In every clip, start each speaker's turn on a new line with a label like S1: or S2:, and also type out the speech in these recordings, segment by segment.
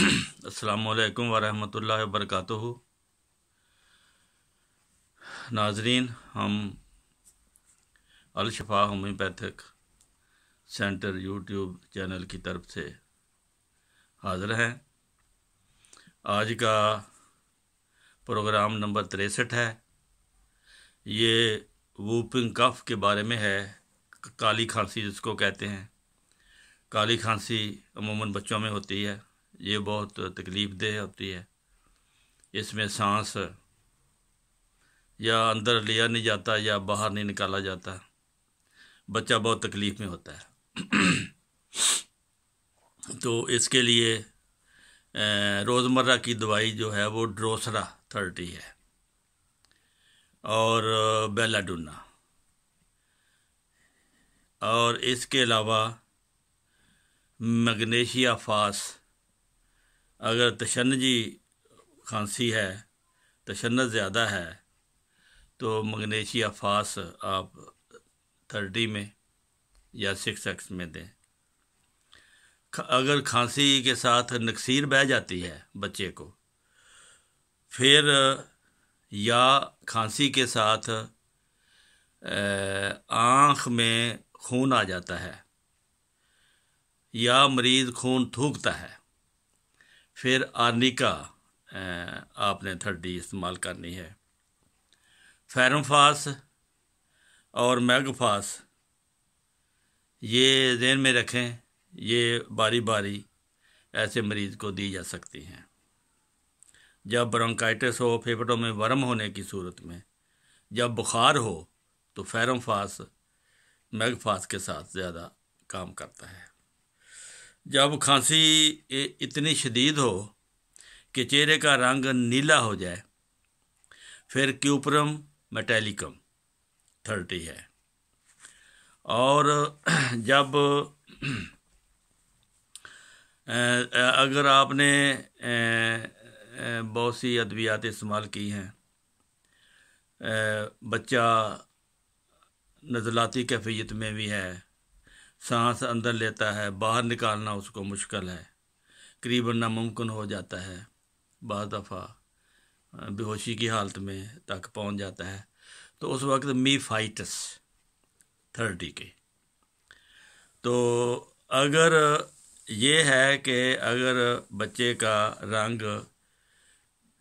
S1: अस्सलामु अलैकुम वरहमतुल्लाहि वबरकातुहू। नाजरीन, हम अल-शफा होम्योपैथिक सेंटर यूट्यूब चैनल की तरफ से हाज़िर हैं। आज का प्रोग्राम नंबर 63 है। ये वूपिंग कफ के बारे में है। काली खांसी जिसको कहते हैं। काली खांसी अमूमन बच्चों में होती है। ये बहुत तकलीफ़ देह होती है। इसमें सांस या अंदर लिया नहीं जाता या बाहर नहीं निकाला जाता। बच्चा बहुत तकलीफ़ में होता है। तो इसके लिए रोज़मर्रा की दवाई जो है वो ड्रोसरा 30 है और बेलाडोना, और इसके अलावा मैग्नीशिया फास। अगर तशन्नजी खांसी है, तशन्नज ज़्यादा है, तो मैग्नीशिया फास आप 30 में या 6x में दें। अगर खांसी के साथ नक्सीर बह जाती है बच्चे को, फिर या खांसी के साथ आँख में खून आ जाता है या मरीज़ खून थूकता है, फिर आर्निका आपने 30 इस्तेमाल करनी है। फेरमफास और मैगफास ये ज़हन में रखें, ये बारी बारी ऐसे मरीज़ को दी जा सकती हैं। जब ब्रोंकाइटिस हो, फेफड़ों में वर्म होने की सूरत में, जब बुखार हो, तो फेरमफास मैगफास के साथ ज़्यादा काम करता है। जब खांसी इतनी शदीद हो कि चेहरे का रंग नीला हो जाए, फिर क्यूपरम मेटालिकम 30 है। और जब अगर आपने बहुत सी अद्वियात इस्तेमाल की हैं, बच्चा नज़लाती कैफियत में भी है, सांस अंदर लेता है, बाहर निकालना उसको मुश्किल है, करीबन नामुमकिन हो जाता है, बाज़ दफ़ा बेहोशी की हालत में तक पहुंच जाता है, तो उस वक्त मीफाइटिस 30 के। तो अगर ये है कि अगर बच्चे का रंग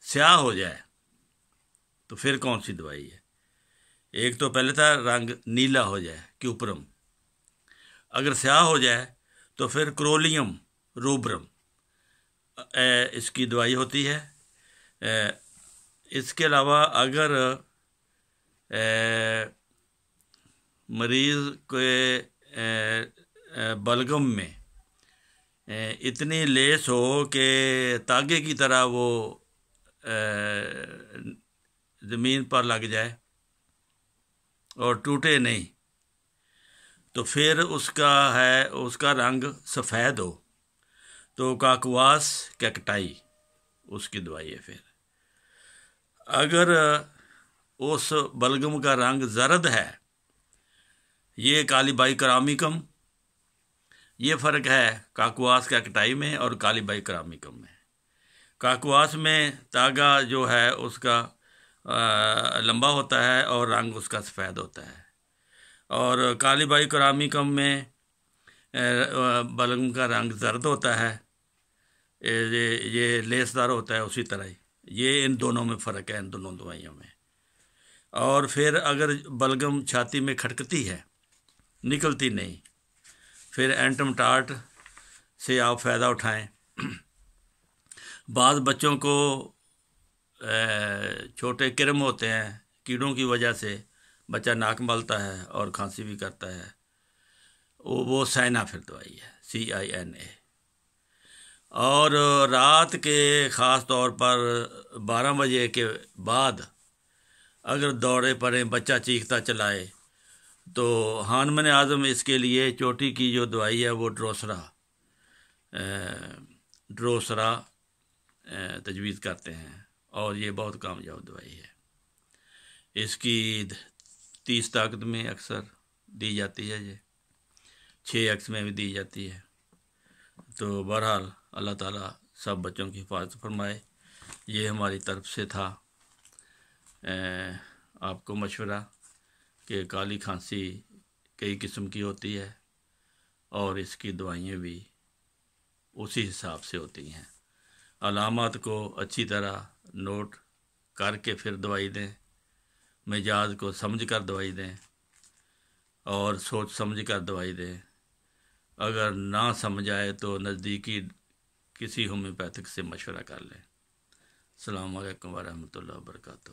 S1: स्याह हो जाए तो फिर कौन सी दवाई है? एक तो पहले था रंग नीला हो जाए, क्यूपरम। अगर स्याह हो जाए तो फिर क्रोलियम रूब्रम इसकी दवाई होती है। इसके अलावा अगर मरीज़ के बलगम में इतनी लेस हो कि तागे की तरह वो ज़मीन पर लग जाए और टूटे नहीं, तो फिर उसका रंग सफ़ेद हो, तो काकवास कैकटाई उसकी दवाई है। फिर अगर उस बलगम का रंग जर्द है, ये काली बाइकरामिकम, ये फ़र्क है काकवास कैकटाई में और काली बाइकरामिकम में। काकवास में तागा जो है उसका लंबा होता है और रंग उसका सफ़ेद होता है, और काली बाइकरामिकम में बलगम का रंग जर्द होता है, ये लेसदार होता है उसी तरह ही। ये इन दोनों में फ़र्क है, इन दोनों दवाइयों में। और फिर अगर बलगम छाती में खटकती है, निकलती नहीं, फिर एंटमटार्ट से आप फ़ायदा उठाएं। बाज़ बच्चों को छोटे किरम होते हैं, कीड़ों की वजह से बच्चा नाक मलता है और खांसी भी करता है, वो साइनाफिर दवाई है, CINA। और रात के ख़ास तौर पर 12 बजे के बाद अगर दौड़े पड़े, बच्चा चीखता चलाए, तो हानमन आज़म इसके लिए चोटी की जो दवाई है वो ड्रोसरा तजवीज़ करते हैं, और ये बहुत कामयाब दवाई है। इसकी 30 ताकत में अक्सर दी जाती है, ये 6x में भी दी जाती है। तो बहरहाल अल्लाह ताला سب بچوں کی حفاظت فرمائے۔ یہ ہماری طرف سے تھا آپ کو مشورہ کہ کالی کھانسی کئی قسم کی ہوتی ہے اور اس کی دوائیں بھی اسی حساب سے ہوتی ہیں۔ علامات کو اچھی طرح نوٹ کر کے پھر دوائی دیں، مزاج کو سمجھ کر دوائی دیں اور سوچ سمجھ کر دوائی دیں۔ اگر نہ سمجھ آئے تو نزدیکی کسی ہومیوپیتھک سے مشورہ کر لیں۔ السلام علیکم ورحمۃ اللہ وبرکاتہ۔